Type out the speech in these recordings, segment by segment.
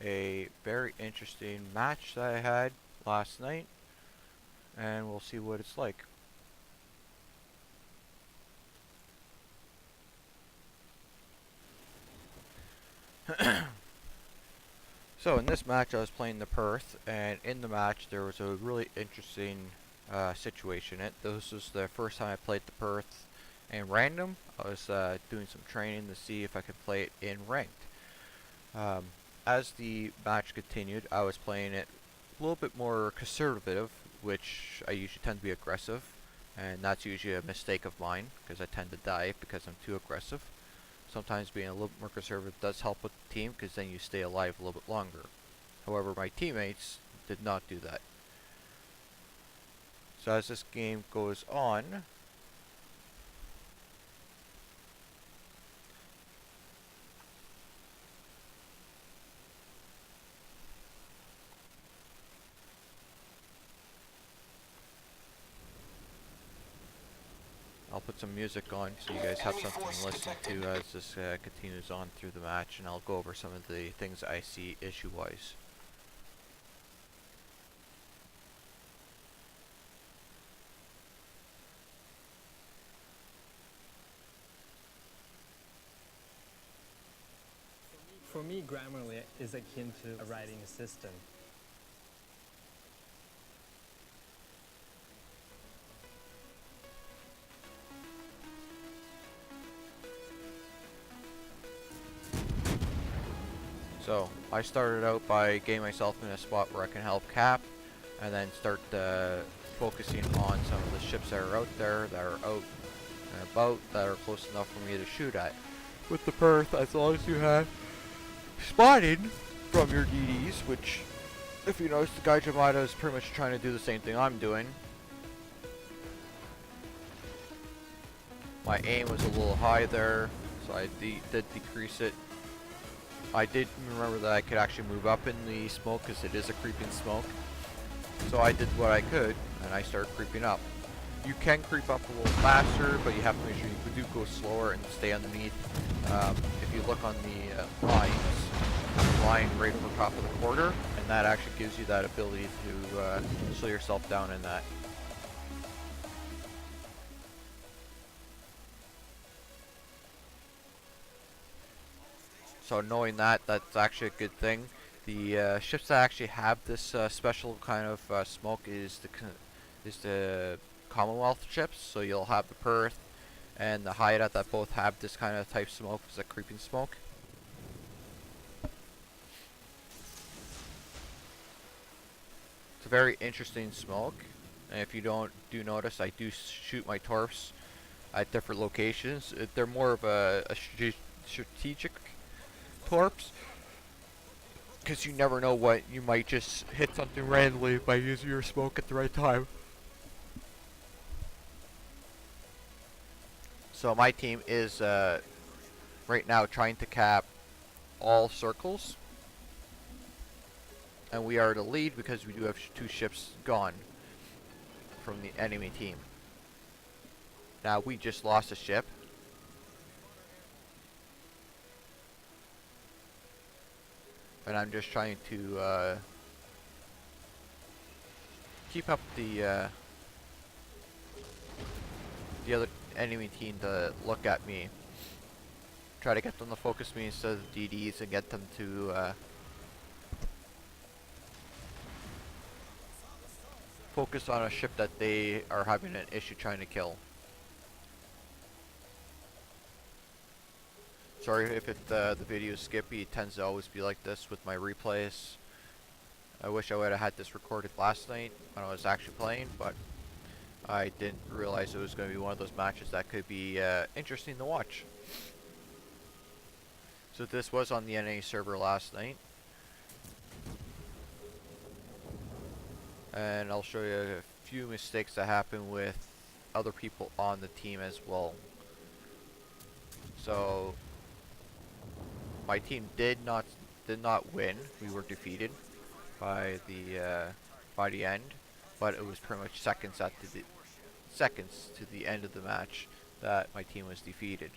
a very interesting match that I had last night, and we'll see what it's like. So in this match, I was playing the Perth, and in the match there was a really interesting situation. This was the first time I played the Perth in random. I was doing some training to see if I could play it in ranked. Um, as the match continued, I was playing it a little bit more conservative, which I usually tend to be aggressive, and that's usually a mistake of mine because I tend to die because I'm too aggressive. Sometimes being a little bit more conservative does help with the team because then you stay alive a little bit longer. However, my teammates did not do that. So as this game goes on, I'll put some music on so you guys have something to listen to as this continues on through the match, and I'll go over some of the things I see issue-wise. For me, Grammarly is akin to a writing assistant. So, I started out by getting myself in a spot where I can help Cap, and then start focusing on some of the ships that are out there, that are out and about, that are close enough for me to shoot at. With the Perth, as long as you have spotting from your DDs, which, if you notice, the guy Jamada is pretty much trying to do the same thing I'm doing. My aim was a little high there, so I did decrease it. I did remember that I could actually move up in the smoke because it is a creeping smoke. So I did what I could, and I started creeping up. You can creep up a little faster, but you have to make sure you do go slower and stay underneath. If you look on the lines, there's a line right over top of the quarter, and that actually gives you that ability to slow yourself down in that. So knowing that, that's actually a good thing. The ships that actually have this special kind of smoke is the Commonwealth ships. So you'll have the Perth and the Haida that both have this kind of type smoke, it's a creeping smoke. It's a very interesting smoke, and if you do notice, I do shoot my torps at different locations. They're more of a strategic torps, because you never know what you might just hit something randomly by using your smoke at the right time. So my team is right now trying to cap all circles, and we are the lead because we do have two ships gone from the enemy team. Now we just lost a ship. And I'm just trying to keep up the other enemy team to look at me. Try to get them to focus me instead of DDs and get them to focus on a ship that they are having an issue trying to kill. Sorry if the video is skippy, it tends to always be like this with my replays. I wish I would have had this recorded last night when I was actually playing, but I didn't realize it was going to be one of those matches that could be interesting to watch. So this was on the NA server last night. And I'll show you a few mistakes that happen with other people on the team as well. So my team did not win. We were defeated by the end, but it was pretty much seconds to the end of the match that my team was defeated.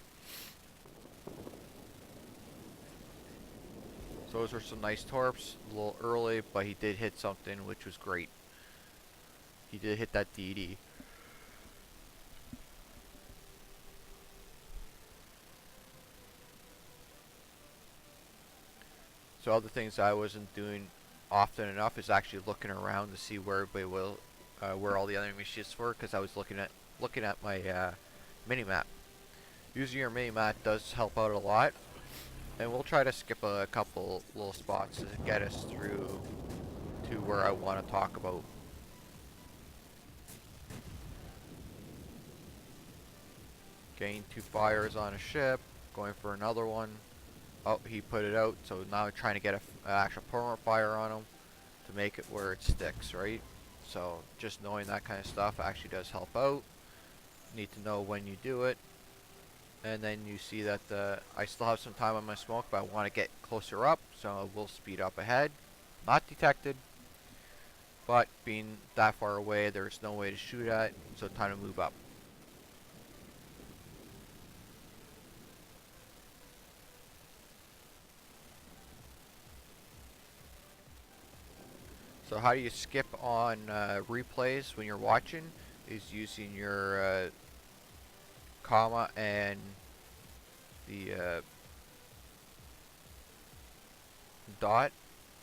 So those were some nice torps, a little early, but he did hit something, which was great. He did hit that DD. So other things I wasn't doing often enough is actually looking around to see where everybody will, where all the enemy ships were, because I was looking at my mini map. Using your mini map does help out a lot, and we'll try to skip a couple little spots to get us through to where I want to talk about. Getting 2 fires on a ship, going for another one. Oh, he put it out, so now I'm trying to get an actual permanent fire on him to make it where it sticks, right? So just knowing that kind of stuff actually does help out. Need to know when you do it. And then you see that I still have some time on my smoke, but I want to get closer up, so I will speed up ahead. Not detected, but being that far away, there's no way to shoot at, so time to move up. So how do you skip on replays when you're watching is using your comma and the dot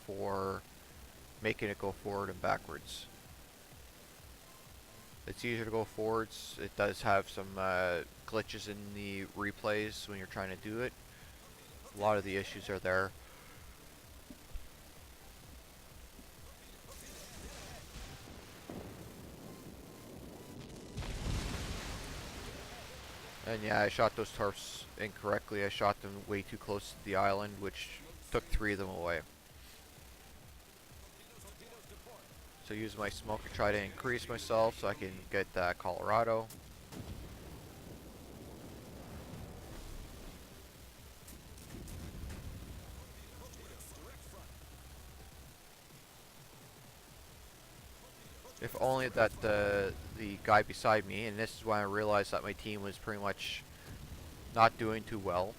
for making it go forward and backwards. It's easier to go forwards. It does have some glitches in the replays when you're trying to do it. A lot of the issues are there. And yeah, I shot those torps incorrectly. I shot them way too close to the island, which took 3 of them away. So use my smoke to try to increase myself so I can get Colorado. If only that the guy beside me, and this is when I realized that my team was pretty much not doing too well.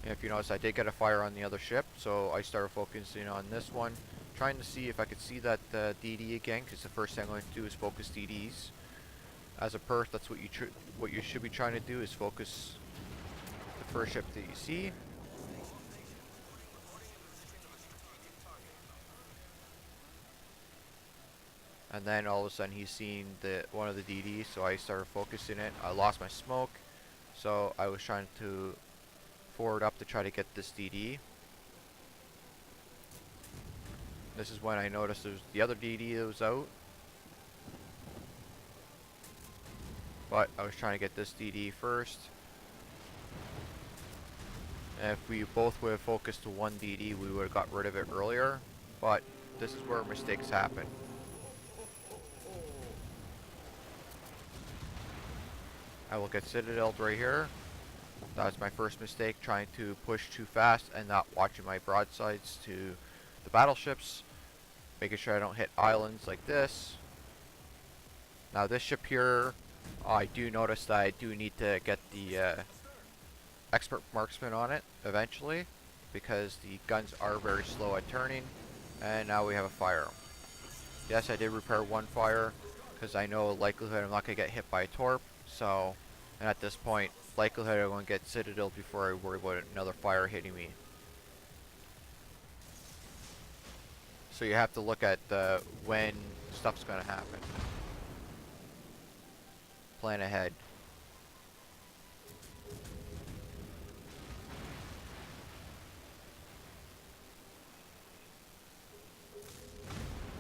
And if you notice, I did get a fire on the other ship, so I started focusing on this one, trying to see if I could see that DD again, because the first thing I'm going to do is focus DDs. As a perf, that's what you should be trying to do, is focus the first ship that you see. And then all of a sudden he's seen one of the DDs, so I started focusing it. I lost my smoke, so I was trying to forward up to try to get this DD. This is when I noticed there's the other DD that was out. But I was trying to get this DD first. And if we both would have focused to one DD, we would have got rid of it earlier. But this is where mistakes happen. I will get citadeled right here. That was my first mistake, trying to push too fast and not watching my broadsides to the battleships. Making sure I don't hit islands like this. Now this ship here, I do notice that I do need to get the expert marksman on it eventually, because the guns are very slow at turning. And now we have a fire. Yes, I did repair one fire, because I know likelihood I'm not going to get hit by a torp. So, and at this point, likelihood I'm going to get citadel before I worry about another fire hitting me. So you have to look at when stuff's going to happen. Plan ahead.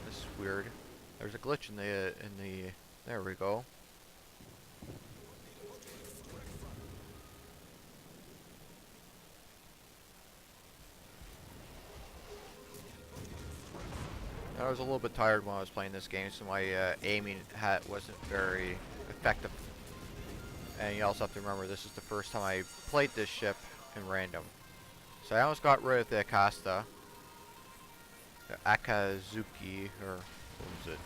This is weird. There's a glitch in the there we go. I was a little bit tired when I was playing this game, so my aiming wasn't very effective. And you also have to remember, this is the first time I played this ship in random. So I almost got rid of the Akasta. The Akazuki, or what was it?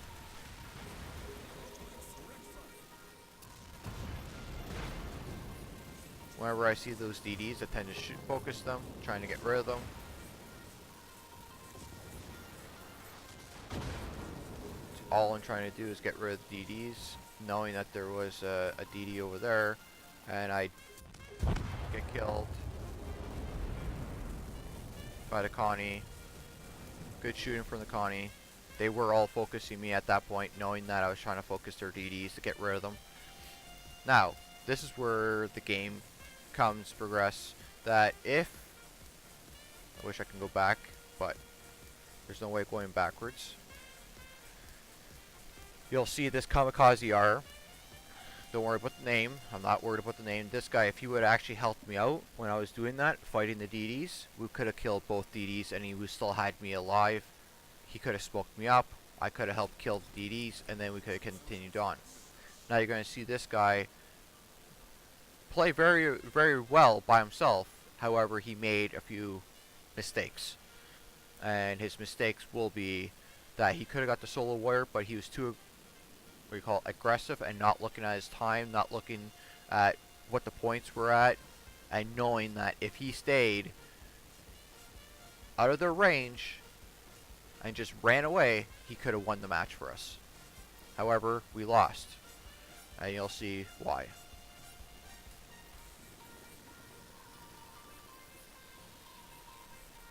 Whenever I see those DDs, I tend to focus them, trying to get rid of them. all I'm trying to do is get rid of the DDs, knowing that there was a DD over there, and I get killed by the Connie. Good shooting from the Connie. They were all focusing me at that point, knowing that I was trying to focus their DDs to get rid of them. Now, this is where the game comes to progress. That if... I wish I can go back, but there's no way of going backwards. You'll see this Kamikaze R. Don't worry about the name. I'm not worried about the name. This guy, if he would actually helped me out when I was doing that, fighting the DDs, we could have killed both DDs and he would still had me alive. He could have smoked me up. I could have helped kill the DDs and then we could have continued on. Now you're going to see this guy play very, very well by himself. However, he made a few mistakes. And his mistakes will be that he could have got the solo warrior, but he was too aggressive and not looking at his time, not looking at what the points were at, and knowing that if he stayed out of their range and just ran away, he could have won the match for us. However, we lost, and you'll see why.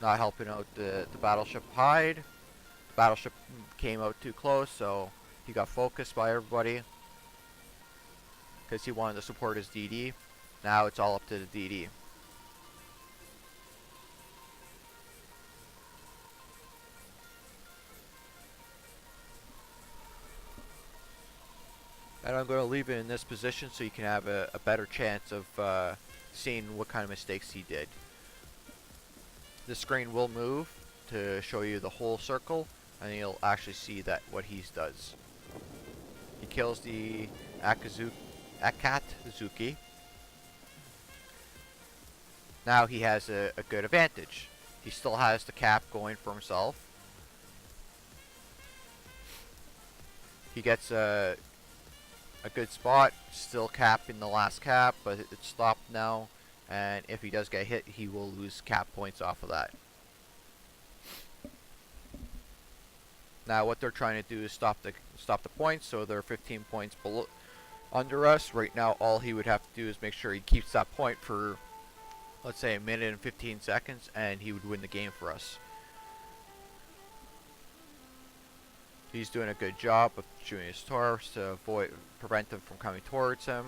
Not helping out the battleship hide. The battleship came out too close, so he got focused by everybody because he wanted to support his DD. Now it's all up to the DD. And I'm going to leave it in this position so you can have a better chance of seeing what kind of mistakes he did. The screen will move to show you the whole circle, and you'll actually see that what he does. He kills the Akatsuki. Now he has a good advantage. He still has the cap going for himself. He gets a good spot, still capping the last cap, but it's stopped now. And if he does get hit, he will lose cap points off of that. Now what they're trying to do is stop the points, so they're 15 points below under us. Right now all he would have to do is make sure he keeps that point for, let's say, a minute and 15 seconds, and he would win the game for us. He's doing a good job of shooting his torps to prevent them from coming towards him.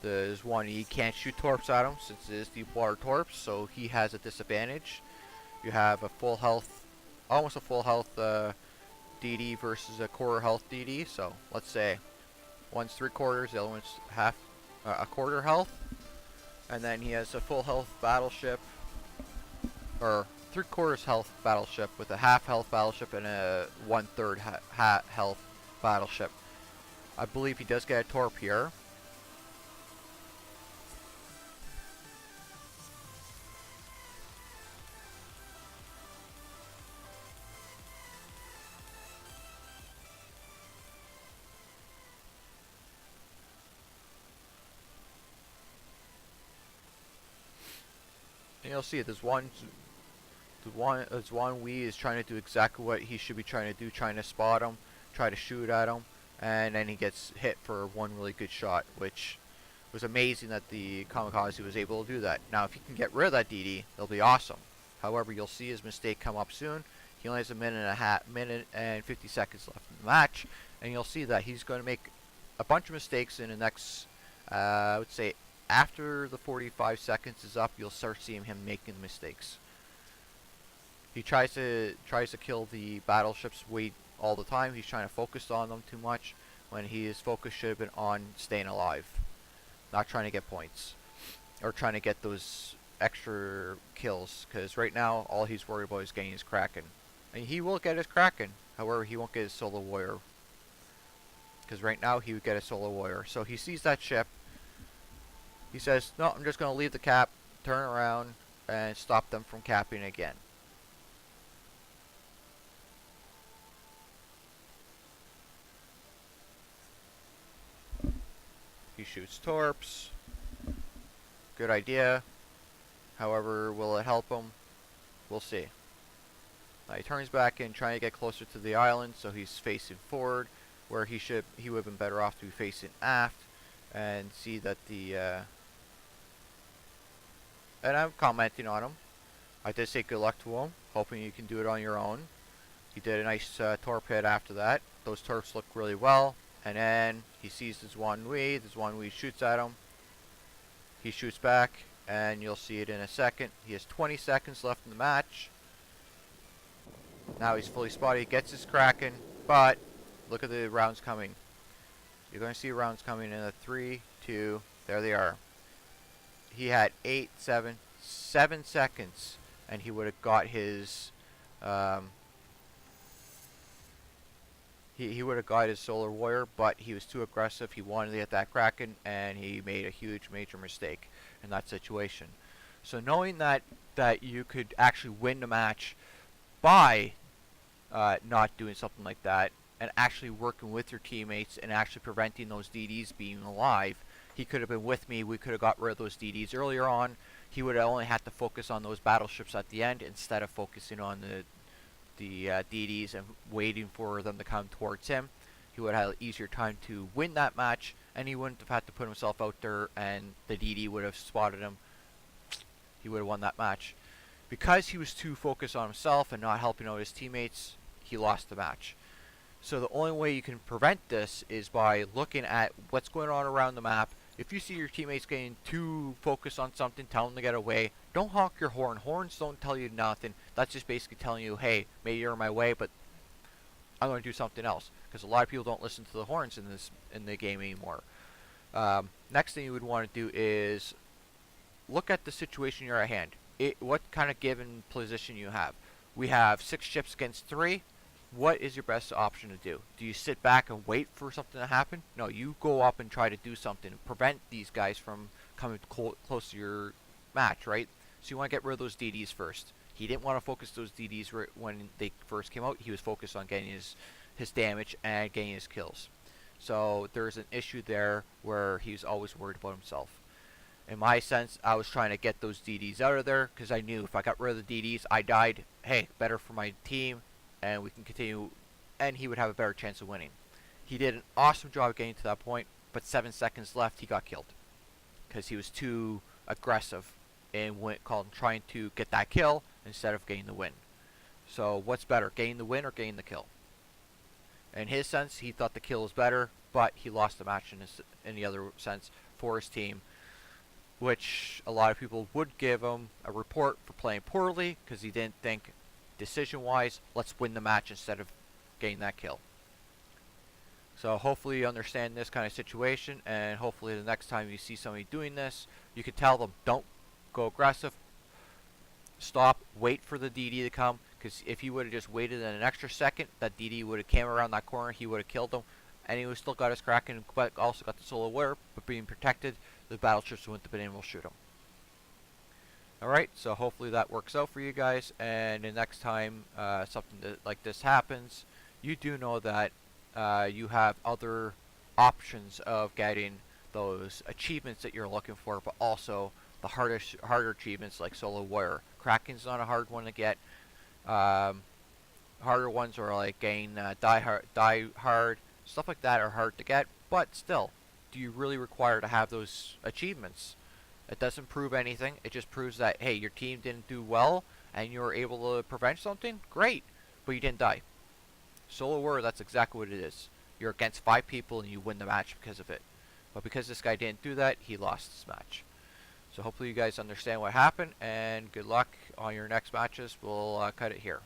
There's one, he can't shoot torps at him since it is deep water torps, so he has a disadvantage. You have a full health, almost a full health DD versus a quarter health DD. So let's say one's 3/4, the other one's half, a quarter health, and then he has a full health battleship, or 3/4 health battleship with a half health battleship and a 1/3 health battleship. I believe he does get a torp here. And you'll see there's one Wee is trying to do exactly what he should be trying to do, trying to spot him, try to shoot at him, and then he gets hit for one really good shot, which was amazing that the Kamikaze was able to do that. Now if he can get rid of that DD, it'll be awesome. However, you'll see his mistake come up soon. He only has a minute and 50 seconds left in the match, and you'll see that he's going to make a bunch of mistakes in the next, I would say, after the 45 seconds is up, you'll start seeing him making mistakes. He tries to kill the battleships all the time. He's trying to focus on them too much when his focus should have been on staying alive, not trying to get points or trying to get those extra kills. Because right now, all he's worried about is getting his Kraken, and he will get his Kraken. However, he won't get his solo warrior, because right now he would get a solo warrior. So he sees that ship. He says, no, I'm just going to leave the cap, turn around, and stop them from capping again. He shoots torps. Good idea. However, will it help him? We'll see. Now he turns back in, trying to get closer to the island, so he's facing forward, where he would have been better off to be facing aft, and see that the. And I'm commenting on him. I did say good luck to him, hoping you can do it on your own. He did a nice torpedo after that. Those turrets look really well. And then he sees this one Wee. This one Wee shoots at him. He shoots back, and you'll see it in a second. He has 20 seconds left in the match. Now he's fully spotted. He gets his Kraken, but look at the rounds coming. You're going to see rounds coming in a 3, 2. There they are. He had 7 seconds, and he would have got his. He would have got his solar warrior, but he was too aggressive. He wanted to get that Kraken, and he made a huge, major mistake in that situation. So knowing that you could actually win the match by not doing something like that, and actually working with your teammates and actually preventing those DDs being alive, he could have been with me. We could have got rid of those DDs earlier on. He would have only had to focus on those battleships at the end instead of focusing on the DDs and waiting for them to come towards him. He would have had an easier time to win that match, and he wouldn't have had to put himself out there, and the DD would have spotted him. He would have won that match. Because he was too focused on himself and not helping out his teammates, he lost the match. So the only way you can prevent this is by looking at what's going on around the map. If you see your teammates getting too focused on something, tell them to get away. Don't honk your horn. Horns don't tell you nothing. That's just basically telling you, hey, maybe you're in my way, but I'm going to do something else. Because a lot of people don't listen to the horns in the game anymore. Next thing you would want to do is look at the situation you're at hand. What kind of given position you have. We have 6 ships against 3. What is your best option to do? Do you sit back and wait for something to happen? No, you go up and try to do something. Prevent these guys from coming close to your match, right? So you want to get rid of those DDs first. He didn't want to focus those DDs when they first came out. He was focused on getting his damage and getting his kills. So there's an issue there where he's always worried about himself. In my sense, I was trying to get those DDs out of there because I knew if I got rid of the DDs, I died. Hey, better for my team, and we can continue, and he would have a better chance of winning. He did an awesome job of getting to that point, but 7 seconds left, he got killed because he was too aggressive and trying to get that kill instead of getting the win. So what's better, getting the win or getting the kill? In his sense, he thought the kill was better, but he lost the match in the other sense for his team, which a lot of people would give him a report for playing poorly because he didn't think decision-wise, let's win the match instead of getting that kill. So hopefully you understand this kind of situation, and hopefully the next time you see somebody doing this, you can tell them, don't go aggressive, stop, wait for the DD to come, because if he would have just waited an extra second, that DD would have came around that corner, he would have killed him, and he would still got his Kraken, but also got the solar warrior, but being protected, the battleships wouldn't have been able to shoot him. Alright, so hopefully that works out for you guys, and the next time something like this happens, you do know that you have other options of getting those achievements that you're looking for, but also the harder achievements like Solo Warrior. Kraken's not a hard one to get. Harder ones are like getting Die Hard, stuff like that are hard to get, but still, do you really require to have those achievements? It doesn't prove anything. It just proves that, hey, your team didn't do well and you were able to prevent something. Great. But you didn't die. Solo Warrior, that's exactly what it is. You're against 5 people and you win the match because of it. But because this guy didn't do that, he lost this match. So hopefully you guys understand what happened, and good luck on your next matches. We'll cut it here.